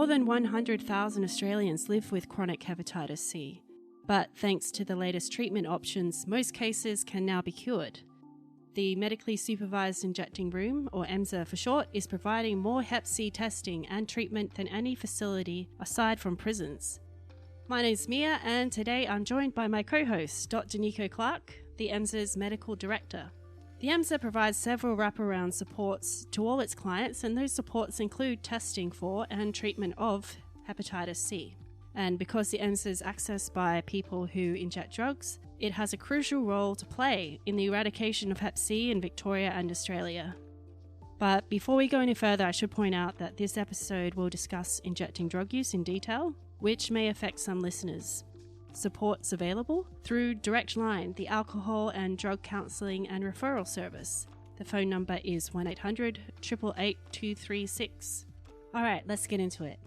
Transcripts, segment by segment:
than 100,000 Australians live with chronic hepatitis C, but thanks to the latest treatment options, most cases can now be cured. The Medically Supervised Injecting Room, or MSIR for short, is providing more Hep C testing and treatment than any facility aside from prisons. My name's Mia, and today I'm joined by my co-host, Dr. Nico Clark, the MSIR's Medical Director. The MSIR provides several wraparound supports to all its clients, and those supports include testing for and treatment of hepatitis C. And because the MSIR is accessed by people who inject drugs, it has a crucial role to play in the eradication of Hep C in Victoria and Australia. But before we go any further, I should point out that this episode will discuss injecting drug use in detail, which may affect some listeners. Support's available through Direct Line, the alcohol and drug counselling and referral service. The phone number is 1800 888 236. All right, let's get into it.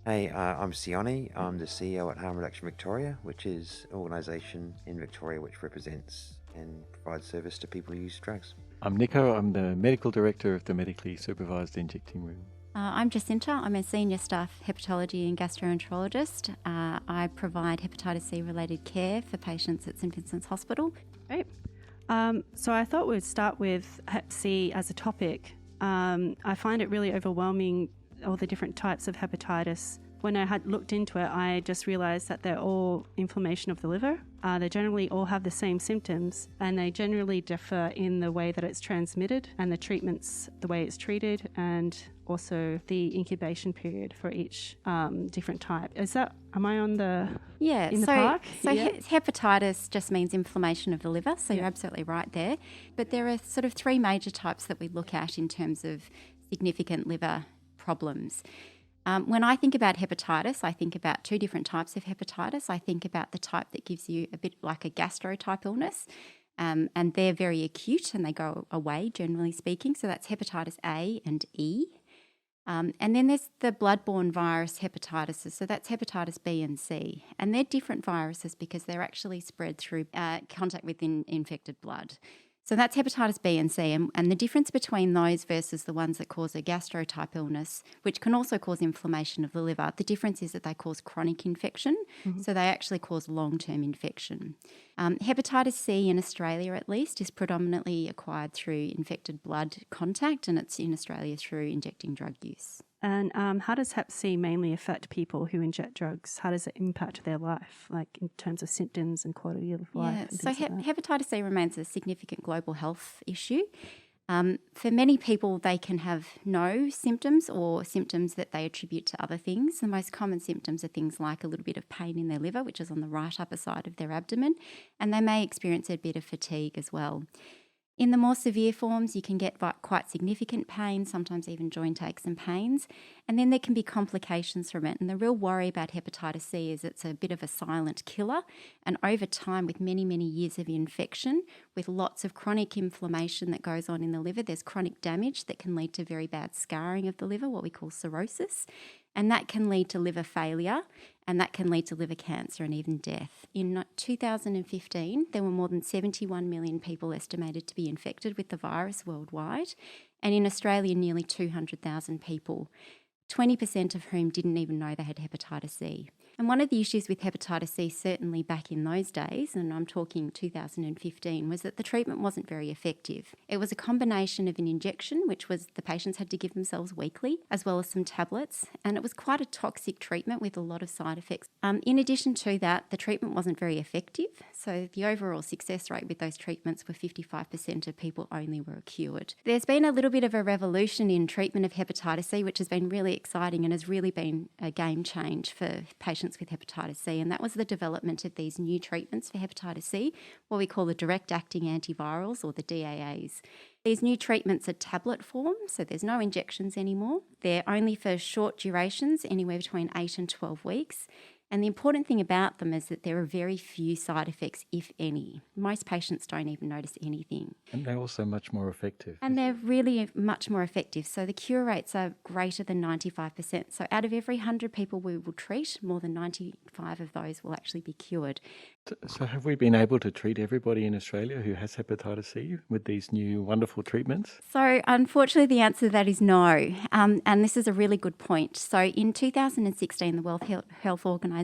Hey, I'm Sione. I'm the CEO at Harm Reduction Victoria, which is an organisation in Victoria which represents and provides service to people who use drugs. I'm Nico. I'm the Medical Director of the Medically Supervised Injecting Room. I'm Jacinta. I'm a Senior Staff Hepatology and Gastroenterologist. I provide hepatitis C related care for patients at St Vincent's Hospital. Great. So I thought we'd start with Hep C as a topic. I find it really overwhelming, all the different types of hepatitis. When I had looked into it, I just realised that they're all inflammation of the liver. They generally all have the same symptoms, and they generally differ in the way that it's transmitted and the treatments, the way it's treated, and also the incubation period for each different type. Am I on the park? Hepatitis just means inflammation of the liver, so you're absolutely right there. But there are sort of three major types that we look at in terms of significant liver problems. When I think about hepatitis, I think about two different types of hepatitis. I think about the type that gives you a bit like a gastro-type illness, and they're very acute and they go away, generally speaking. So that's hepatitis A and E. And then there's the bloodborne virus hepatitis. So that's hepatitis B and C. And they're different viruses because they're actually spread through contact with infected blood. So that's hepatitis B and C, and the difference between those versus the ones that cause a gastro-type illness, which can also cause inflammation of the liver, the difference is that they cause chronic infection, so they actually cause long-term infection. Hepatitis C in Australia, at least, is predominantly acquired through infected blood contact, and it's in Australia through injecting drug use. And how does Hep C mainly affect people who inject drugs? How does it impact their life, like in terms of symptoms and quality of life? So hepatitis C remains a significant global health issue. For many people, they can have no symptoms or symptoms that they attribute to other things. The most common symptoms are things like a little bit of pain in their liver, which is on the right upper side of their abdomen, and they may experience a bit of fatigue as well. In the more severe forms, you can get quite significant pain, sometimes even joint aches and pains, and then there can be complications from it. And the real worry about hepatitis C is it's a bit of a silent killer, and over time, with many, many years of infection, with lots of chronic inflammation that goes on in the liver, there's chronic damage that can lead to very bad scarring of the liver, what we call cirrhosis, and that can lead to liver failure, and that can lead to liver cancer and even death. In 2015, there were more than 71 million people estimated to be infected with the virus worldwide, and in Australia, nearly 200,000 people, 20% of whom didn't even know they had hepatitis C. And one of the issues with hepatitis C, certainly back in those days, and I'm talking 2015, was that the treatment wasn't very effective. It was a combination of an injection, which was the patients had to give themselves weekly, as well as some tablets, and it was quite a toxic treatment with a lot of side effects. In addition to that, the treatment wasn't very effective, so the overall success rate with those treatments were 55% of people only were cured. There's been a little bit of a revolution in treatment of hepatitis C, which has been really exciting and has really been a game change for patients with hepatitis C, and that was the development of these new treatments for hepatitis C, what we call the direct-acting antivirals, or the DAAs. These new treatments are tablet form, so there's no injections anymore. They're only for short durations, anywhere between 8 and 12 weeks, And the important thing about them is that there are very few side effects, if any. Most patients don't even notice anything. And they're also much more effective. And they're really much more effective. So the cure rates are greater than 95%. So out of every 100 people we will treat, more than 95 of those will actually be cured. So have we been able to treat everybody in Australia who has hepatitis C with these new wonderful treatments? So unfortunately, the answer to that is no. And this is a really good point. So in 2016, the World Health Organization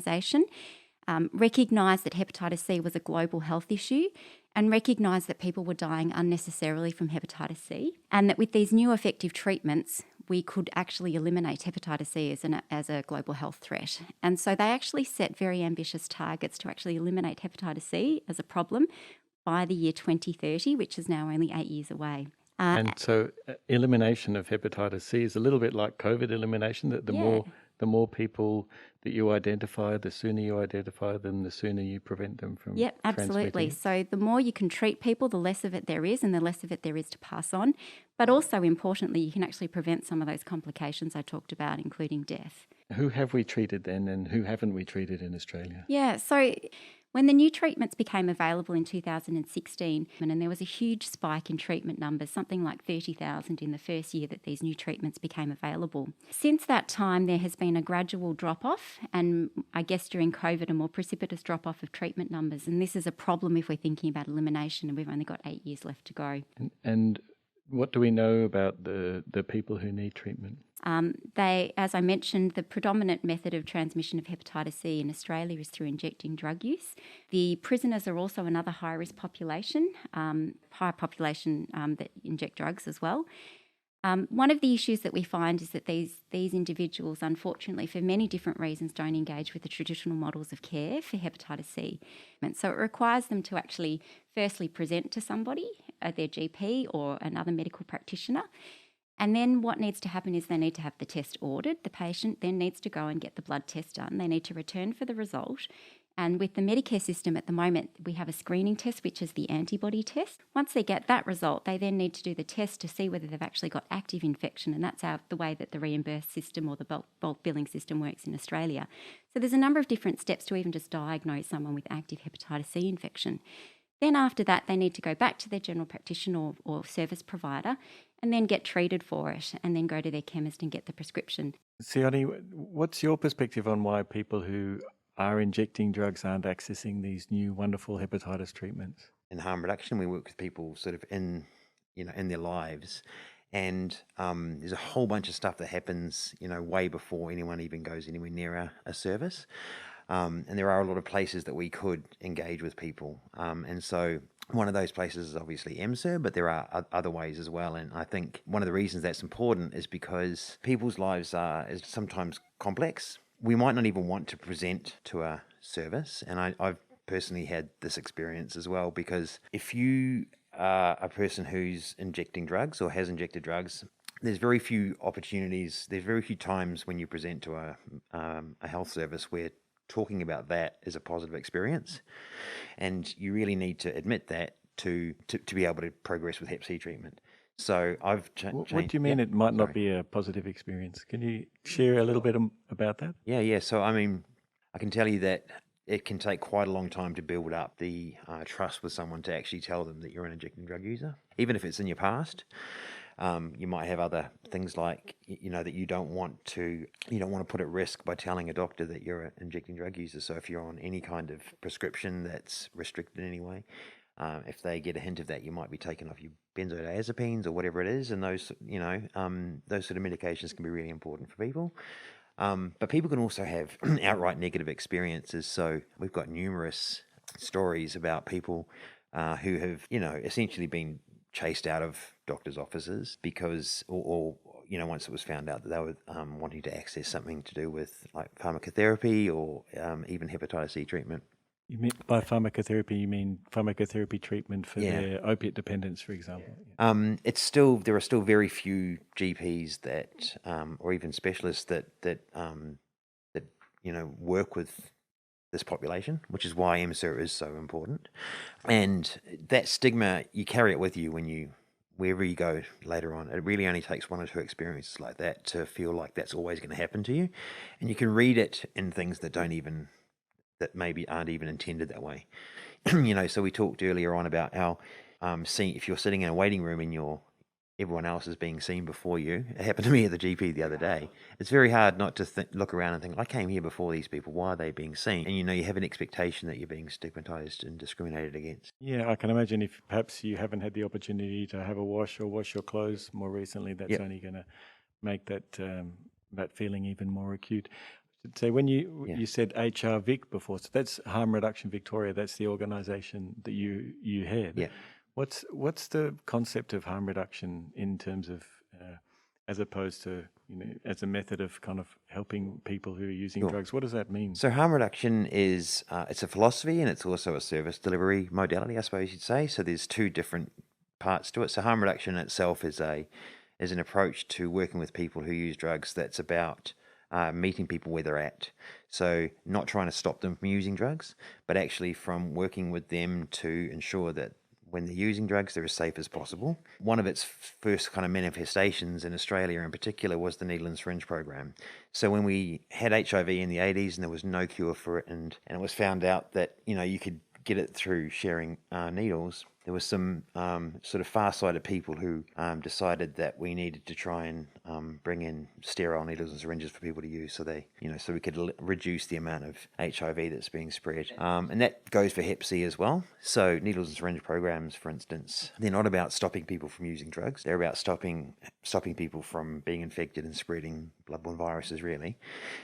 recognised that hepatitis C was a global health issue and recognised that people were dying unnecessarily from hepatitis C, and that with these new effective treatments, we could actually eliminate hepatitis C as a global health threat. And so they actually set very ambitious targets to actually eliminate hepatitis C as a problem by the year 2030, which is now only 8 years away. And so elimination of hepatitis C is a little bit like COVID elimination, that the more people that you identify, the sooner you identify them, the sooner you prevent them from absolutely. transmitting. So the more you can treat people, the less of it there is, and the less of it there is to pass on. But also, importantly, you can actually prevent some of those complications I talked about, including death. Who have we treated then, and who haven't we treated in Australia? Yeah, so when the new treatments became available in 2016, and there was a huge spike in treatment numbers, something like 30,000 in the first year that these new treatments became available. Since that time, there has been a gradual drop-off, and I guess during COVID, a more precipitous drop-off of treatment numbers. And this is a problem if we're thinking about elimination, and we've only got 8 years left to go. And what do we know about the people who need treatment? As I mentioned, the predominant method of transmission of hepatitis C in Australia is through injecting drug use. The prisoners are also another high-risk population, that inject drugs as well. One of the issues that we find is that these individuals, unfortunately, for many different reasons, don't engage with the traditional models of care for hepatitis C. And so it requires them to actually firstly present to somebody, their GP or another medical practitioner. And then what needs to happen is they need to have the test ordered. The patient then needs to go and get the blood test done. They need to return for the result. And with the Medicare system at the moment, we have a screening test, which is the antibody test. Once they get that result, they then need to do the test to see whether they've actually got active infection. And that's the way that the reimbursed system or the bulk billing system works in Australia. So there's a number of different steps to even just diagnose someone with active hepatitis C infection. Then after that, they need to go back to their general practitioner or service provider and then get treated for it, and then go to their chemist and get the prescription. Sione, what's your perspective on why people who are injecting drugs aren't accessing these new wonderful hepatitis treatments? In harm reduction, we work with people sort of in their lives, and there's a whole bunch of stuff that happens, way before anyone even goes anywhere near a service. And there are a lot of places that we could engage with people. And so one of those places is obviously MSIR, but there are other ways as well. And I think one of the reasons that's important is because people's lives is sometimes complex. We might not even want to present to a service. And I've personally had this experience as well, because if you are a person who's injecting drugs or has injected drugs, there's very few opportunities, there's very few times when you present to a health service where talking about that is a positive experience, and you really need to admit that to be able to progress with Hep C treatment. So I've changed. What do you mean it might not be a positive experience? Can you share a little bit about that? Yeah. So I mean, I can tell you that it can take quite a long time to build up the trust with someone to actually tell them that you're an injecting drug user, even if it's in your past. You might have other things like, that you don't want to put at risk by telling a doctor that you're an injecting drug user. So if you're on any kind of prescription that's restricted in any way, if they get a hint of that, you might be taken off your benzodiazepines or whatever it is. And those, those sort of medications can be really important for people. But people can also have outright negative experiences. So we've got numerous stories about people who have, essentially been chased out of doctors' offices because, or once it was found out that they were wanting to access something to do with like pharmacotherapy or even hepatitis C treatment. You mean by pharmacotherapy, you mean pharmacotherapy treatment for their opiate dependence, for example? There are still very few GPs that, or even specialists that work with this population, which is why MSIR is so important. And that stigma, you carry it with you wherever you go later on. It really only takes one or two experiences like that to feel like that's always going to happen to you. And you can read it in things that don't even that maybe aren't even intended that way. So we talked earlier on about how if you're sitting in a waiting room and everyone else is being seen before you. It happened to me at the GP the other day. It's very hard not to look around and think, I came here before these people. Why are they being seen? And you have an expectation that you're being stigmatized and discriminated against. Yeah, I can imagine if perhaps you haven't had the opportunity to have a wash or wash your clothes more recently, that's only going to make that feeling even more acute. So when you said HR Vic before, so that's Harm Reduction Victoria. That's the organisation that you head. Yeah. What's the concept of harm reduction in terms of, as opposed to as a method of kind of helping people who are using drugs? What does that mean? So harm reduction is it's a philosophy and it's also a service delivery modality, I suppose you'd say. So there's two different parts to it. So harm reduction itself is an approach to working with people who use drugs that's about meeting people where they're at. So not trying to stop them from using drugs, but actually from working with them to ensure that when they're using drugs, they're as safe as possible. One of its first kind of manifestations in Australia in particular was the needle and syringe program. So when we had HIV in the 80s and there was no cure for it, and it was found out that, you could get it through sharing needles, there was some sort of far-sighted people who decided that we needed to try and bring in sterile needles and syringes for people to use, so so we could reduce the amount of HIV that's being spread. And that goes for Hep C as well. So needles and syringe programs, for instance, they're not about stopping people from using drugs. They're about stopping people from being infected and spreading bloodborne viruses, really.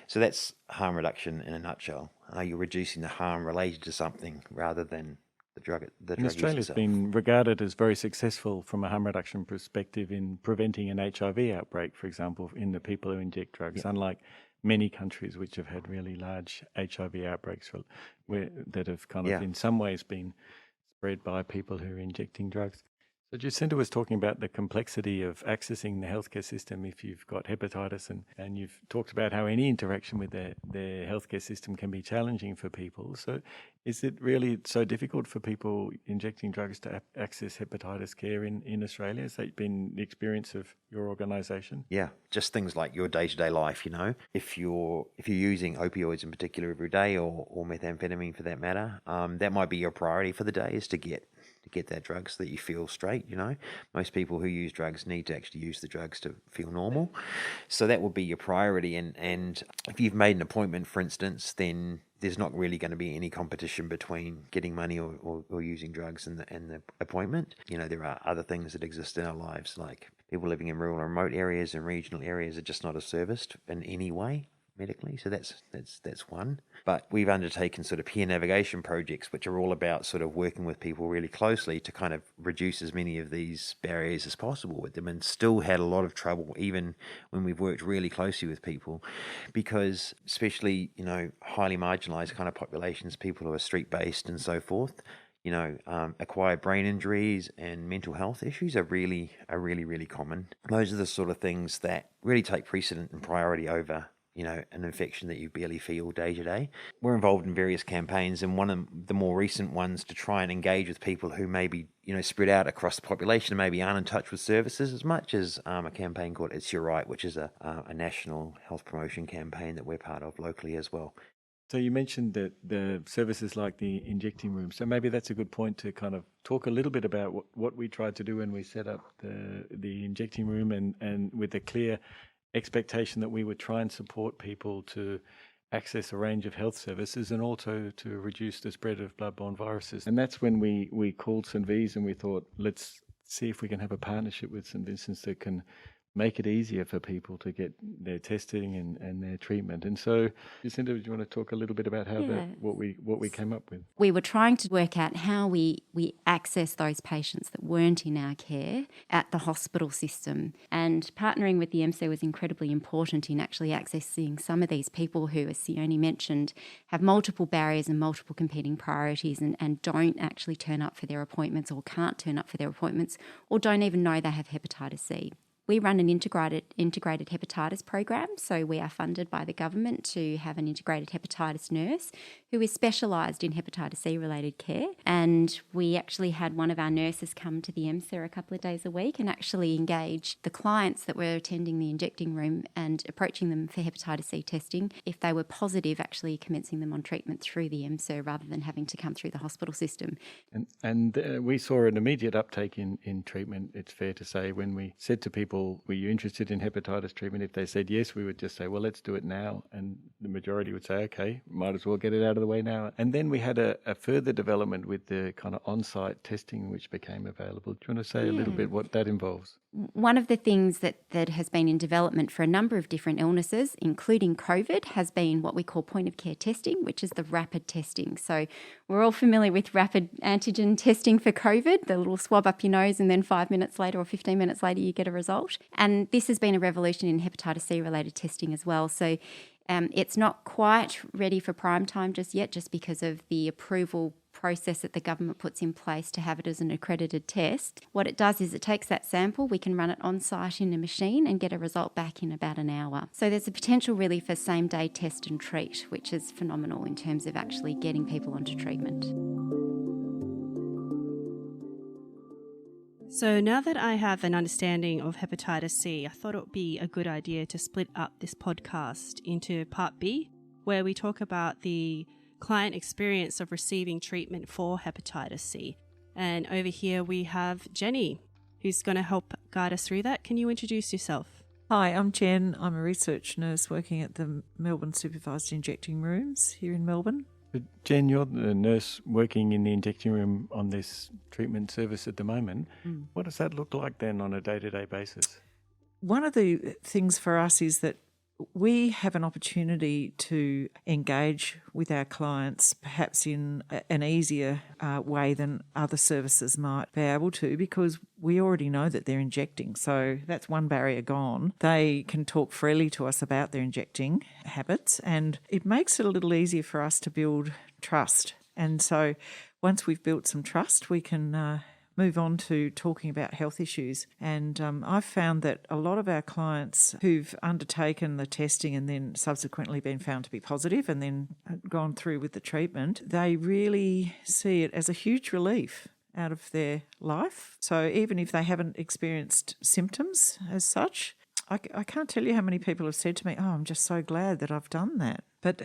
So that's harm reduction in a nutshell. You're reducing the harm related to something rather than the drug. And Australia's been regarded as very successful from a harm reduction perspective in preventing an HIV outbreak, for example, in the people who inject drugs, unlike many countries which have had really large HIV outbreaks that have kind of in some ways been spread by people who are injecting drugs. So Jacinta was talking about the complexity of accessing the healthcare system if you've got hepatitis, and you've talked about how any interaction with their healthcare system can be challenging for people. So is it really so difficult for people injecting drugs to access hepatitis care in Australia? Has that been the experience of your organisation? Yeah, just things like your day-to-day life, If you're using opioids in particular every day, or methamphetamine for that matter, that might be your priority for the day, is to get that drug so that you feel straight, Most people who use drugs need to actually use the drugs to feel normal. So that would be your priority. And if you've made an appointment, for instance, then there's not really going to be any competition between getting money or using drugs and the appointment. There are other things that exist in our lives, like people living in rural and remote areas and regional areas are just not as serviced in any way medically. So that's one. But we've undertaken sort of peer navigation projects, which are all about sort of working with people really closely to kind of reduce as many of these barriers as possible with them, and still had a lot of trouble even when we've worked really closely with people, because especially, highly marginalized kind of populations, people who are street-based and so forth, acquired brain injuries and mental health issues are really common. Those are the sort of things that really take precedent and priority over an infection that you barely feel day to day. We're involved in various campaigns, and one of the more recent ones to try and engage with people who maybe, spread out across the population and maybe aren't in touch with services as much, as a campaign called It's Your Right, which is a national health promotion campaign that we're part of locally as well. So you mentioned that the services like the injecting room. So maybe that's a good point to kind of talk a little bit about what we tried to do when we set up the injecting room, and with a clear expectation that we would try and support people to access a range of health services and also to reduce the spread of bloodborne viruses. And that's when we called St. V's and we thought, let's see if we can have a partnership with St. Vincent's that can make it easier for people to get their testing and their treatment. And so, Jacinta, do you want to talk a little bit about how what we came up with? We were trying to work out how we access those patients that weren't in our care at the hospital system. And partnering with the MSIR was incredibly important in actually accessing some of these people who, as Sione mentioned, have multiple barriers and multiple competing priorities and don't actually turn up for their appointments, or can't turn up for their appointments, or don't even know they have hepatitis C. We run an integrated hepatitis program, so we are funded by the government to have an integrated hepatitis nurse who is specialised in hepatitis C related care. And we actually had one of our nurses come to the MSIR a couple of days a week and actually engage the clients that were attending the injecting room and approaching them for hepatitis C testing. If they were positive, actually commencing them on treatment through the MSIR rather than having to come through the hospital system. And we saw an immediate uptake in treatment, it's fair to say. When we said to people, were you interested in hepatitis treatment? If they said yes, we would just say, well, let's do it now. And the majority would say, okay, might as well get it out of the way now. And then we had a further development with the kind of on-site testing which became available. Do you want to say a little bit what that involves? One of the things that has been in development for a number of different illnesses, including COVID, has been what we call point-of-care testing, which is the rapid testing. So we're all familiar with rapid antigen testing for COVID, the little swab up your nose and then 5 minutes later or 15 minutes later you get a result. And this has been a revolution in hepatitis C related testing as well. So it's not quite ready for prime time just yet, just because of the approval process that the government puts in place to have it as an accredited test. What it does is it takes that sample, we can run it on site in a machine and get a result back in about an hour. So there's a potential really for same day test and treat, which is phenomenal in terms of actually getting people onto treatment. So now that I have an understanding of hepatitis C, I thought it would be a good idea to split up this podcast into Part B, where we talk about the client experience of receiving treatment for hepatitis C. And over here we have Jenny, who's going to help guide us through that. Can you introduce yourself? Hi, I'm Jen. I'm a research nurse working at the Melbourne Supervised Injecting Rooms here in Melbourne. But Jen, you're the nurse working in the injecting room on this treatment service at the moment. What does that look like then on a day-to-day basis? One of the things for us is that we have an opportunity to engage with our clients perhaps in an easier way than other services might be able to, because we already know that they're injecting. So that's one barrier gone. They can talk freely to us about their injecting habits, and it makes it a little easier for us to build trust. And so once we've built some trust, we can move on to talking about health issues. And I've found that a lot of our clients who've undertaken the testing and then subsequently been found to be positive and then gone through with the treatment, they really see it as a huge relief out of their life. So even if they haven't experienced symptoms as such, I can't tell you how many people have said to me, oh, I'm just so glad that I've done that. But,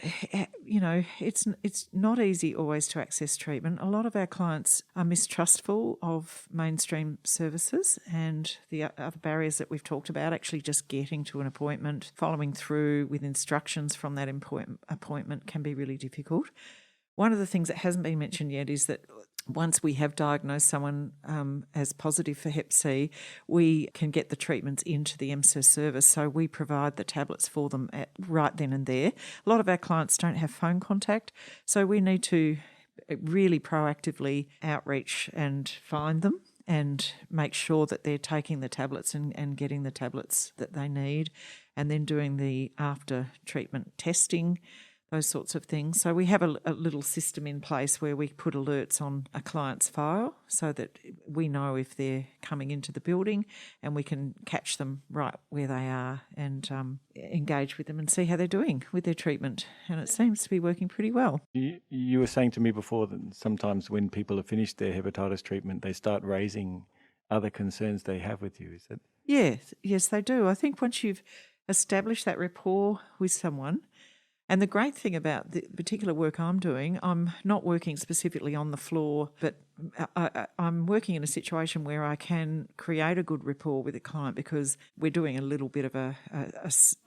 you know, it's not easy always to access treatment. A lot of our clients are mistrustful of mainstream services, and the other barriers that we've talked about, actually just getting to an appointment, following through with instructions from that appointment can be really difficult. One of the things that hasn't been mentioned yet is that once we have diagnosed someone as positive for Hep C, we can get the treatments into the MSIR service. So we provide the tablets for them right then and there. A lot of our clients don't have phone contact, so we need to really proactively outreach and find them and make sure that they're taking the tablets and getting the tablets that they need, and then doing the after-treatment testing, those sorts of things. So we have a little system in place where we put alerts on a client's file so that we know if they're coming into the building, and we can catch them right where they are and engage with them and see how they're doing with their treatment. And it seems to be working pretty well. You were saying to me before that sometimes when people have finished their hepatitis treatment, they start raising other concerns they have with you. Is that? Yes, they do. I think once you've established that rapport with someone, and the great thing about the particular work I'm doing, I'm not working specifically on the floor, but I'm working in a situation where I can create a good rapport with a client because we're doing a little bit of a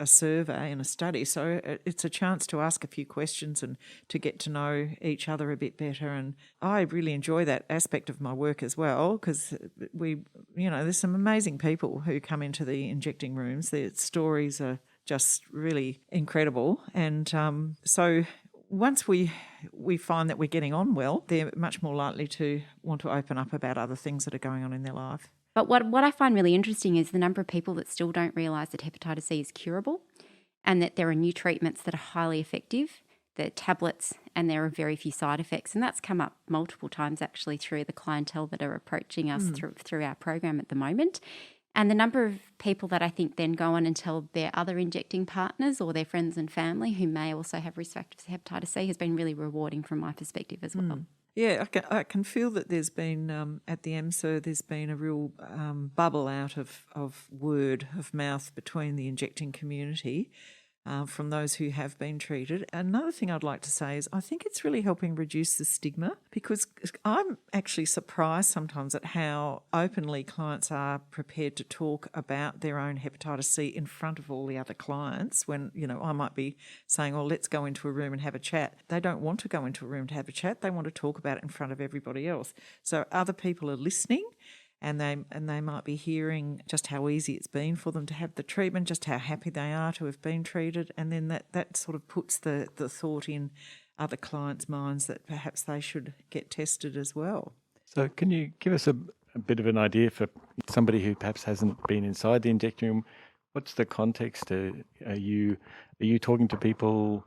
survey and a study. So it's a chance to ask a few questions and to get to know each other a bit better. And I really enjoy that aspect of my work as well, because there's some amazing people who come into the injecting rooms. Their stories are just really incredible. And so once we find that we're getting on well, they're much more likely to want to open up about other things that are going on in their life. But what I find really interesting is the number of people that still don't realise that hepatitis C is curable and that there are new treatments that are highly effective, the tablets, and there are very few side effects. And that's come up multiple times actually through the clientele that are approaching us through our program at the moment. And the number of people that I think then go on and tell their other injecting partners or their friends and family who may also have risk factors for hepatitis C has been really rewarding from my perspective as well. Yeah, I can feel that there's been, at the MSIR, there's been a real bubble out of word of mouth between the injecting community from those who have been treated. Another thing I'd like to say is I think it's really helping reduce the stigma, because I'm actually surprised sometimes at how openly clients are prepared to talk about their own hepatitis C in front of all the other clients when, I might be saying, oh, let's go into a room and have a chat. They don't want to go into a room to have a chat. They want to talk about it in front of everybody else. So other people are listening. And they might be hearing just how easy it's been for them to have the treatment, just how happy they are to have been treated, and then that sort of puts the thought in other clients' minds that perhaps they should get tested as well. So can you give us a bit of an idea for somebody who perhaps hasn't been inside the injecting room? What's the context? Are you talking to people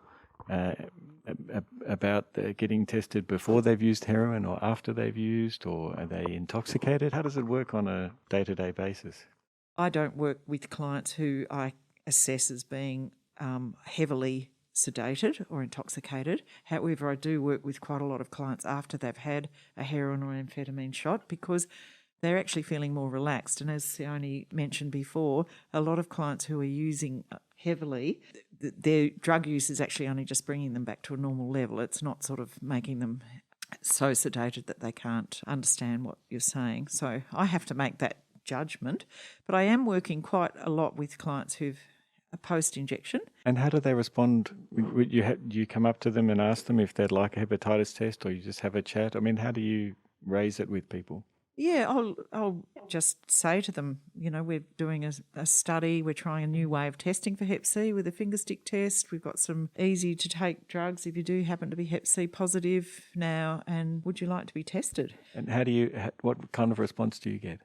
about getting tested before they've used heroin or after they've used, or are they intoxicated? How does it work on a day-to-day basis? I don't work with clients who I assess as being heavily sedated or intoxicated. However, I do work with quite a lot of clients after they've had a heroin or amphetamine shot, because they're actually feeling more relaxed. And as Sione mentioned before, a lot of clients who are using heavily, their drug use is actually only just bringing them back to a normal level. It's not sort of making them so sedated that they can't understand what you're saying. So I have to make that judgment. But I am working quite a lot with clients who've a post-injection. And how do they respond? Do you come up to them and ask them if they'd like a hepatitis test, or you just have a chat? I mean, how do you raise it with people? Yeah, I'll just say to them, we're doing a study, we're trying a new way of testing for Hep C with a fingerstick test. We've got some easy-to-take drugs if you do happen to be Hep C positive now, and would you like to be tested? And what kind of response do you get?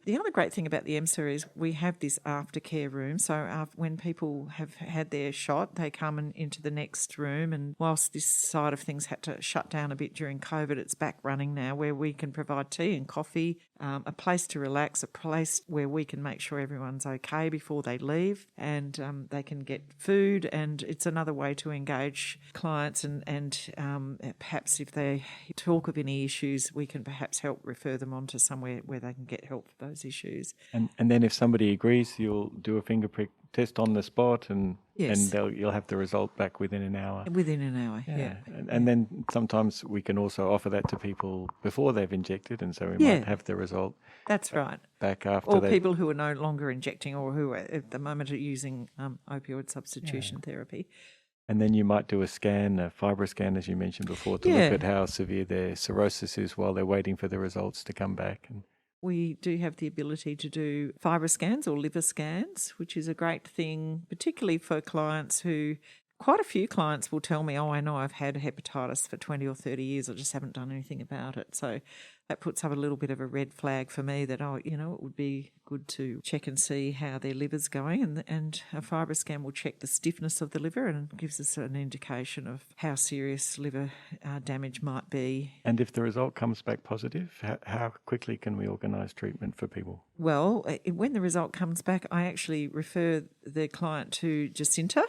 The other great thing about the MSIR is we have this aftercare room. So when people have had their shot, they come into the next room. And whilst this side of things had to shut down a bit during COVID, it's back running now, where we can provide tea and coffee, a place to relax, a place where we can make sure everyone's okay before they leave, and they can get food. And it's another way to engage clients, and perhaps if they talk of any issues, we can perhaps help refer them on to somewhere where they can get help for those issues. And then if somebody agrees, you'll do a finger prick test on the spot, and yes, and you'll have the result back within an hour. Within an hour, yeah. And then sometimes we can also offer that to people before they've injected, and so we might have the result. That's right. Back after. Or people who are no longer injecting, or who are at the moment are using opioid substitution therapy. And then you might do a scan, a fibre scan, as you mentioned before, to look at how severe their cirrhosis is while they're waiting for the results to come back. And we do have the ability to do fibre scans or liver scans, which is a great thing, particularly for clients who, quite a few clients will tell me, oh, I know I've had hepatitis for 20 or 30 years, I just haven't done anything about it. So that puts up a little bit of a red flag for me that, it would be good to check and see how their liver's going. And a fibre scan will check the stiffness of the liver and gives us an indication of how serious liver damage might be. And if the result comes back positive, how quickly can we organise treatment for people? Well, when the result comes back, I actually refer the client to Jacinta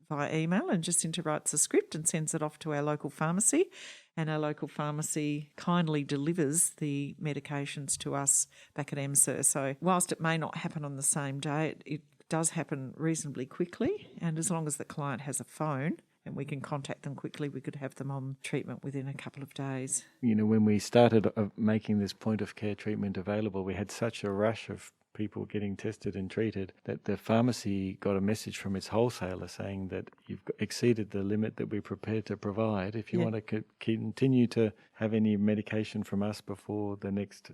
via email, and Jacinta writes a script and sends it off to our local pharmacy, and our local pharmacy kindly delivers the medications to us back at MSIR. So whilst it may not happen on the same day, it does happen reasonably quickly, and as long as the client has a phone and we can contact them quickly, we could have them on treatment within a couple of days. When we started making this point of care treatment available, we had such a rush of people getting tested and treated that the pharmacy got a message from its wholesaler saying that you've exceeded the limit that we're prepared to provide. If you want to continue to have any medication from us before the next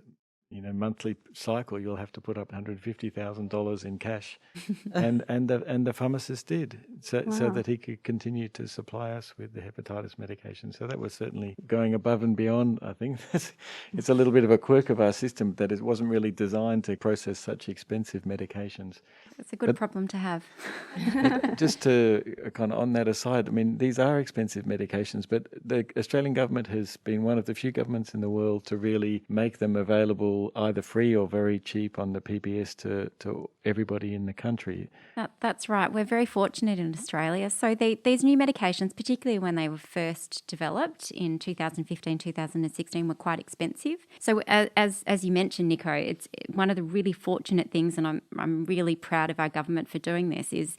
monthly cycle, you'll have to put up $150,000 in cash. and the pharmacist did, so that he could continue to supply us with the hepatitis medication. So that was certainly going above and beyond, I think. It's a little bit of a quirk of our system that it wasn't really designed to process such expensive medications. It's a good problem to have. Just to kind of on that aside, I mean, these are expensive medications, but the Australian government has been one of the few governments in the world to really make them available available either free or very cheap on the PBS to everybody in the country. That's right. We're very fortunate in Australia. So these new medications, particularly when they were first developed in 2015, 2016, were quite expensive. So as you mentioned, Nico, it's one of the really fortunate things, and I'm really proud of our government for doing this, is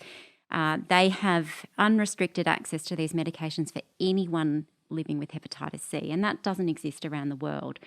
they have unrestricted access to these medications for anyone living with hepatitis C, and that doesn't exist around the world.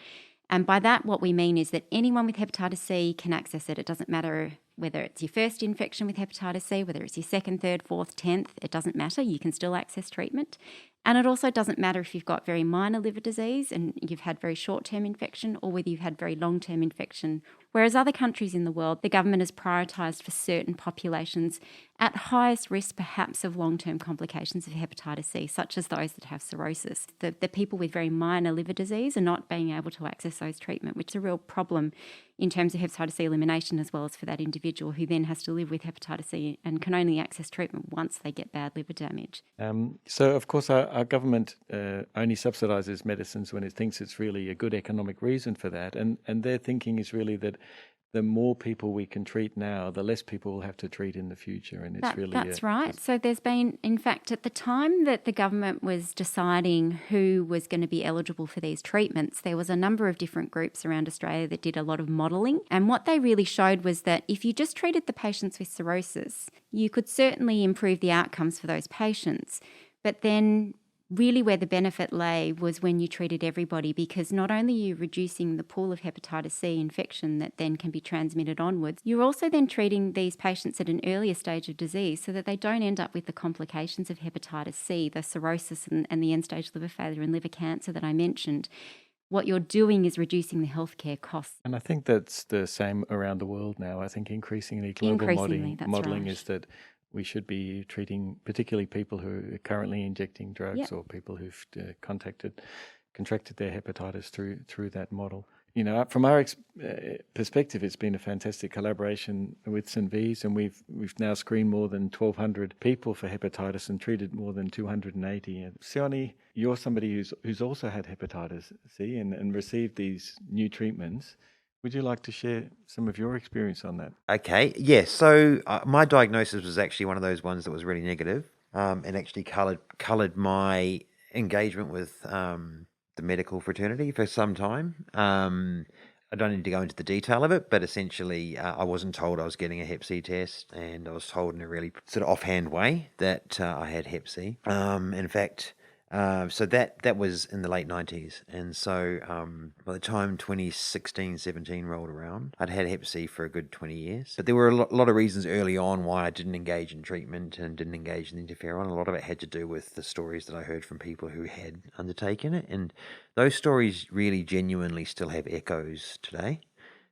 And by that, what we mean is that anyone with hepatitis C can access it. It doesn't matter whether it's your first infection with hepatitis C, whether it's your second, third, fourth, 10th, it doesn't matter. You can still access treatment. And it also doesn't matter if you've got very minor liver disease and you've had very short-term infection, or whether you've had very long-term infection. Whereas other countries in the world, the government has prioritised for certain populations at highest risk perhaps of long-term complications of hepatitis C, such as those that have cirrhosis. The people with very minor liver disease are not being able to access those treatment, which is a real problem in terms of hepatitis C elimination, as well as for that individual who then has to live with hepatitis C and can only access treatment once they get bad liver damage. So, of course, our government only subsidises medicines when it thinks it's really a good economic reason for that. And their thinking is really that the more people we can treat now, the less people will have to treat in the future. And it's right. So there's been, in fact, at the time that the government was deciding who was going to be eligible for these treatments, there was a number of different groups around Australia that did a lot of modelling. And what they really showed was that if you just treated the patients with cirrhosis, you could certainly improve the outcomes for those patients. But then really where the benefit lay was when you treated everybody, because not only are you reducing the pool of hepatitis C infection that then can be transmitted onwards, you're also then treating these patients at an earlier stage of disease so that they don't end up with the complications of hepatitis C, the cirrhosis and the end-stage liver failure and liver cancer that I mentioned. What you're doing is reducing the healthcare costs. And I think that's the same around the world now. I think increasingly global modelling is that we should be treating particularly people who are currently injecting drugs or people who've contracted their hepatitis through that model. You know, from our perspective, it's been a fantastic collaboration with St V's, and we've now screened more than 1,200 people for hepatitis and treated more than 280. And Sione, you're somebody who's also had hepatitis C and received these new treatments. Would you like to share some of your experience on that? Okay, yeah. So my diagnosis was actually one of those ones that was really negative, and actually coloured my engagement with the medical fraternity for some time. I don't need to go into the detail of it, but essentially I wasn't told I was getting a Hep C test, and I was told in a really sort of offhand way that I had Hep C. In fact, so that was in the late 90s. And so by the time 2016-17 rolled around, I'd had Hep C for a good 20 years. But there were a lot of reasons early on why I didn't engage in treatment and didn't engage in interferon. A lot of it had to do with the stories that I heard from people who had undertaken it. And those stories really genuinely still have echoes today.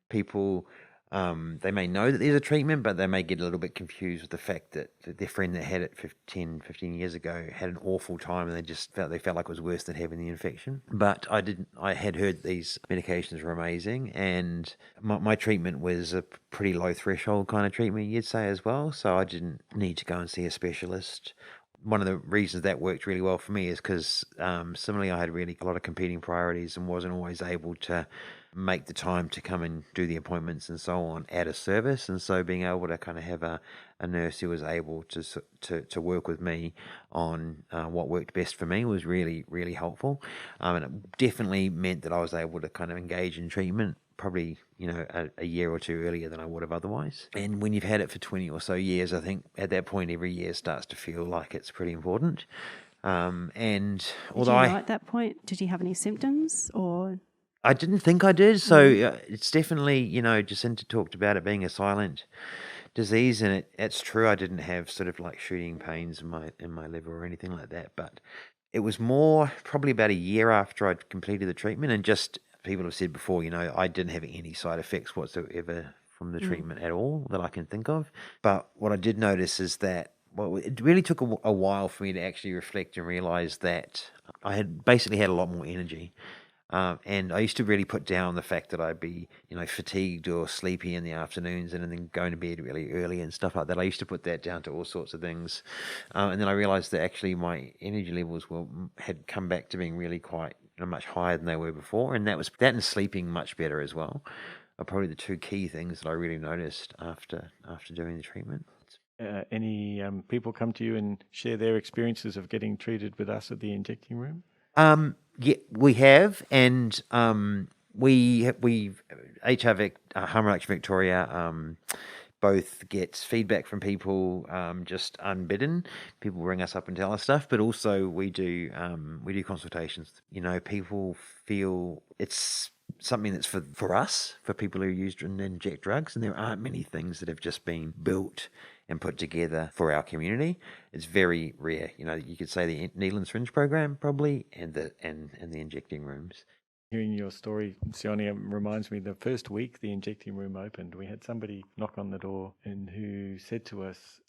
People, they may know that there's a treatment, but they may get a little bit confused with the fact that their friend that had it 15 years ago had an awful time, and they felt like it was worse than having the infection. But I had heard these medications were amazing, and my treatment was a pretty low threshold kind of treatment, you'd say, as well. So I didn't need to go and see a specialist. One of the reasons that worked really well for me is because similarly I had really a lot of competing priorities and wasn't always able to make the time to come and do the appointments and so on at a service. And so being able to kind of have a nurse who was able to work with me on what worked best for me was really, really helpful. And it definitely meant that I was able to kind of engage in treatment probably, a year or two earlier than I would have otherwise. And when you've had it for 20 or so years, I think at that point every year starts to feel like it's pretty important. And although at that point, did you have any symptoms or? I didn't think I did. So it's definitely, Jacinta talked about it being a silent disease, and it's true. I didn't have sort of like shooting pains in my liver or anything like that. But it was more probably about a year after I'd completed the treatment, and just people have said before, I didn't have any side effects whatsoever from the treatment at all that I can think of. But what I did notice is that it really took a while for me to actually reflect and realize that I had basically had a lot more energy. And I used to really put down the fact that I'd be, fatigued or sleepy in the afternoons and then going to bed really early and stuff like that. I used to put that down to all sorts of things. And then I realized that actually my energy levels had come back to being really quite much higher than they were before, and that and sleeping much better as well are probably the two key things that I really noticed after doing the treatment. Any people come to you and share their experiences of getting treated with us at the injecting room? Yeah, we have, and we HIV Harm Reduction Victoria both gets feedback from people just unbidden. People ring us up and tell us stuff, but also we do consultations. People feel it's something that's for us, for people who use and inject drugs, and there aren't many things that have just been built and put together for our community. It's very rare. You could say the needle and syringe program probably, and the injecting rooms. Hearing your story, Sione, reminds me the first week the injecting room opened, we had somebody knock on the door and who said to us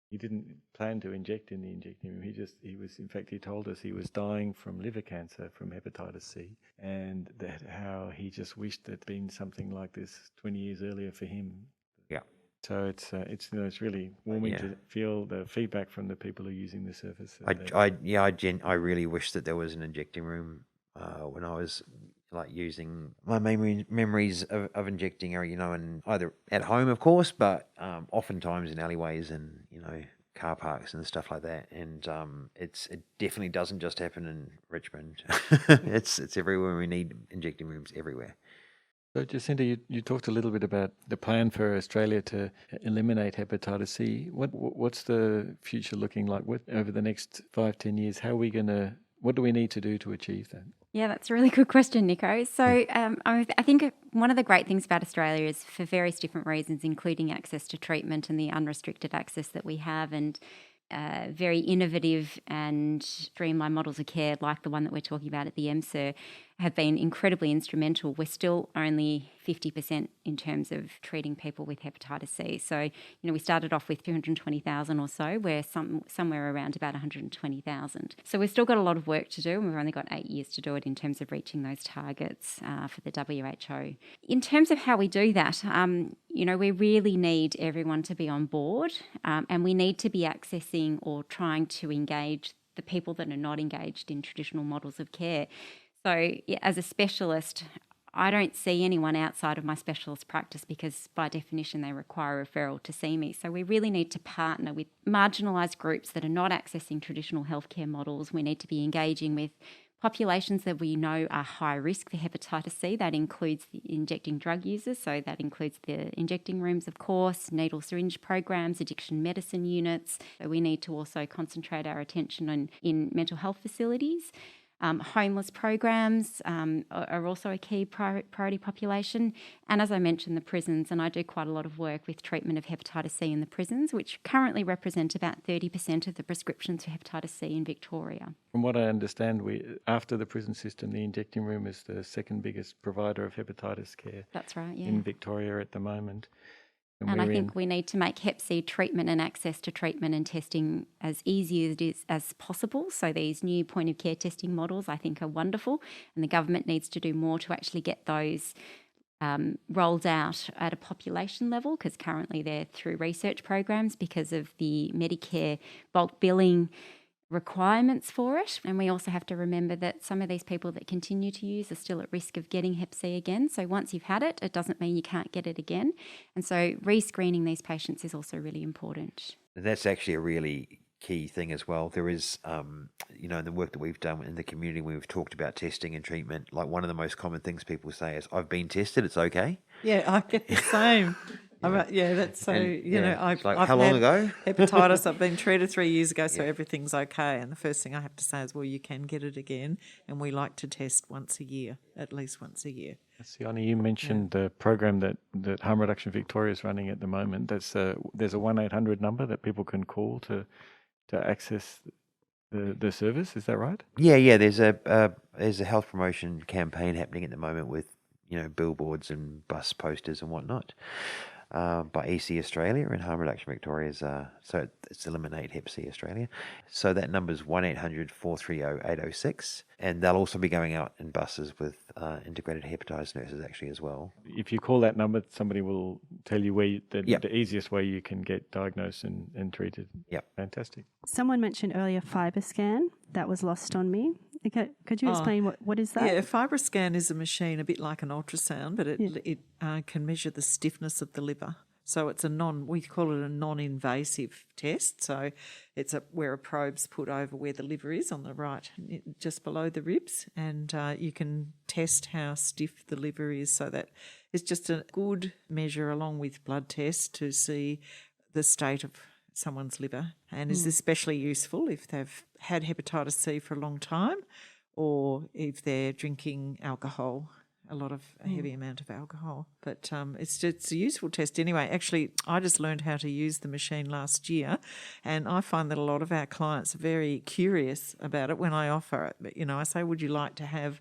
he didn't plan to inject in the injecting room. He told us he was dying from liver cancer from hepatitis C, and that how he just wished there'd been something like this 20 years earlier for him. Yeah. So it's really warming to feel the feedback from the people who are using the service. I really wish that there was an injecting room when I was using my memories of injecting, and either at home, of course, but oftentimes in alleyways and car parks and stuff like that. And it definitely doesn't just happen in Richmond. It's everywhere. We need injecting rooms everywhere. So, Jacinta, you talked a little bit about the plan for Australia to eliminate hepatitis C. What's the future looking like over the next 5-10 years? What do we need to do to achieve that? Yeah, that's a really good question, Nico. So I think one of the great things about Australia is for various different reasons, including access to treatment and the unrestricted access that we have, and very innovative and streamlined models of care like the one that we're talking about at the MSIR have been incredibly instrumental. We're still only 50% in terms of treating people with hepatitis C. So, we started off with 220,000 or so. We're somewhere around about 120,000. So we've still got a lot of work to do, and we've only got 8 years to do it in terms of reaching those targets for the WHO. In terms of how we do that, we really need everyone to be on board, and we need to be accessing or trying to engage the people that are not engaged in traditional models of care. So as a specialist, I don't see anyone outside of my specialist practice because by definition they require a referral to see me. So we really need to partner with marginalised groups that are not accessing traditional healthcare models. We need to be engaging with populations that we know are high risk for hepatitis C. That includes the injecting drug users, so that includes the injecting rooms, of course, needle syringe programs, addiction medicine units. So we need to also concentrate our attention in mental health facilities. Homeless programs are also a key priority population. And as I mentioned, the prisons, and I do quite a lot of work with treatment of hepatitis C in the prisons, which currently represent about 30% of the prescriptions for hepatitis C in Victoria. From what I understand, after the prison system, the injecting room is the second biggest provider of hepatitis care. That's right, yeah. In Victoria at the moment. And I think we need to make Hep C treatment and access to treatment and testing as easy as possible. So these new point-of-care testing models I think are wonderful, and the government needs to do more to actually get those rolled out at a population level, because currently they're through research programs because of the Medicare bulk billing requirements for it. And we also have to remember that some of these people that continue to use are still at risk of getting Hep C again. So once you've had it, it doesn't mean you can't get it again. And so rescreening these patients is also really important. That's actually a really key thing as well. There is, in the work that we've done in the community, we've talked about testing and treatment. Like one of the most common things people say is, I've been tested, it's okay. Yeah, I get the same. That's so, I've how long ago? Hepatitis, I've been treated 3 years ago, so everything's okay. And the first thing I have to say is, well, you can get it again. And we like to test once a year, at least once a year. Sione, you mentioned the program that Harm Reduction Victoria is running at the moment. There's a 1-800 number that people can call to access the service. Is that right? Yeah. There's a health promotion campaign happening at the moment with billboards and bus posters and whatnot. By EC Australia and Harm Reduction Victoria's, so it's Eliminate Hep C Australia. So that number's 1-800-430-806, and they'll also be going out in buses with integrated hepatitis nurses actually as well. If you call that number, somebody will tell you where the easiest way you can get diagnosed and treated. Yep. Fantastic. Someone mentioned earlier FibroScan. That was lost on me. Nico, could you explain what is that? Yeah, a FibroScan is a machine a bit like an ultrasound, but it can measure the stiffness of the liver. So it's we call it a non-invasive test. So it's where a probe's put over where the liver is on the right, just below the ribs, and you can test how stiff the liver is. So that it's just a good measure along with blood tests to see the state of someone's liver, and is especially useful if they've had hepatitis C for a long time or if they're drinking alcohol, a heavy amount of alcohol. But it's a useful test anyway. Actually, I just learned how to use the machine last year, and I find that a lot of our clients are very curious about it when I offer it. But, I say, would you like to have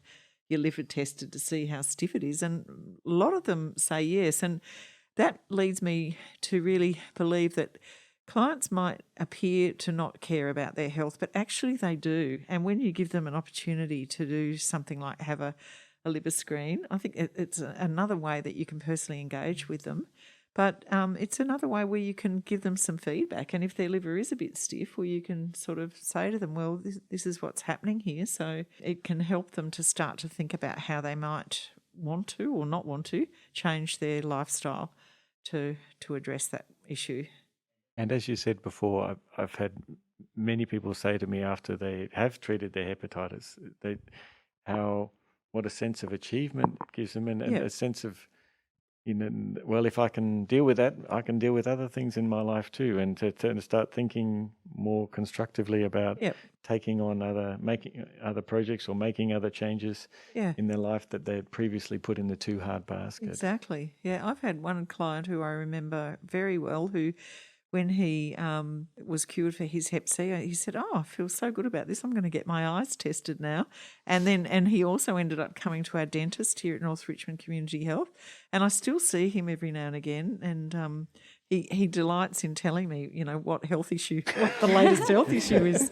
your liver tested to see how stiff it is? And a lot of them say yes, and that leads me to really believe that clients might appear to not care about their health, but actually they do. And when you give them an opportunity to do something like have a liver screen, I think it's another way that you can personally engage with them. But it's another way where you can give them some feedback. And if their liver is a bit stiff, well, you can sort of say to them, well, this is what's happening here. So it can help them to start to think about how they might want to or not want to change their lifestyle to address that issue. And as you said before, I've had many people say to me after they have treated their hepatitis, what a sense of achievement it gives them, and a sense of, well, if I can deal with that, I can deal with other things in my life too, and to start thinking more constructively about taking on making other projects or making other changes in their life that they had previously put in the too hard basket. Exactly. Yeah, I've had one client who I remember very well who, when he was cured for his Hep C, he said, I feel so good about this. I'm going to get my eyes tested now. And he also ended up coming to our dentist here at North Richmond Community Health. And I still see him every now and again. And he delights in telling me, what the latest health issue is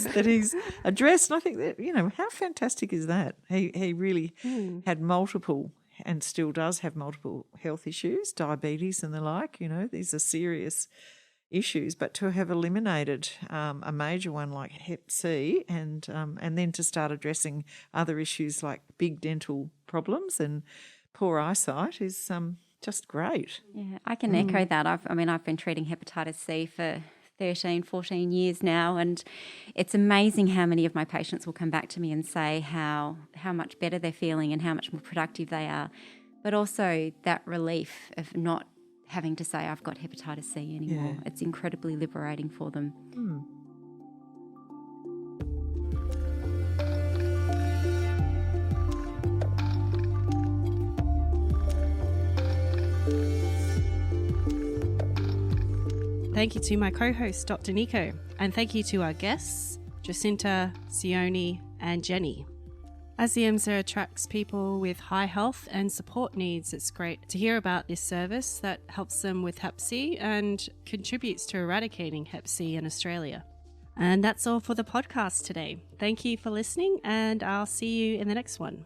that he's addressed. And I think that, how fantastic is that? He really had multiple and still does have multiple health issues, diabetes and the like. These are serious issues, but to have eliminated a major one like Hep C and then to start addressing other issues like big dental problems and poor eyesight is just great. Yeah, I can echo that. I've been treating hepatitis C for 13, 14 years now, and it's amazing how many of my patients will come back to me and say how much better they're feeling and how much more productive they are, but also that relief of not having to say I've got hepatitis C anymore. Yeah. It's incredibly liberating for them. Thank you to my co-host, Dr. Nico, and thank you to our guests, Jacinta, Sione, and Jenny. As the MSIR attracts people with high health and support needs, it's great to hear about this service that helps them with Hep C and contributes to eradicating Hep C in Australia. And that's all for the podcast today. Thank you for listening, and I'll see you in the next one.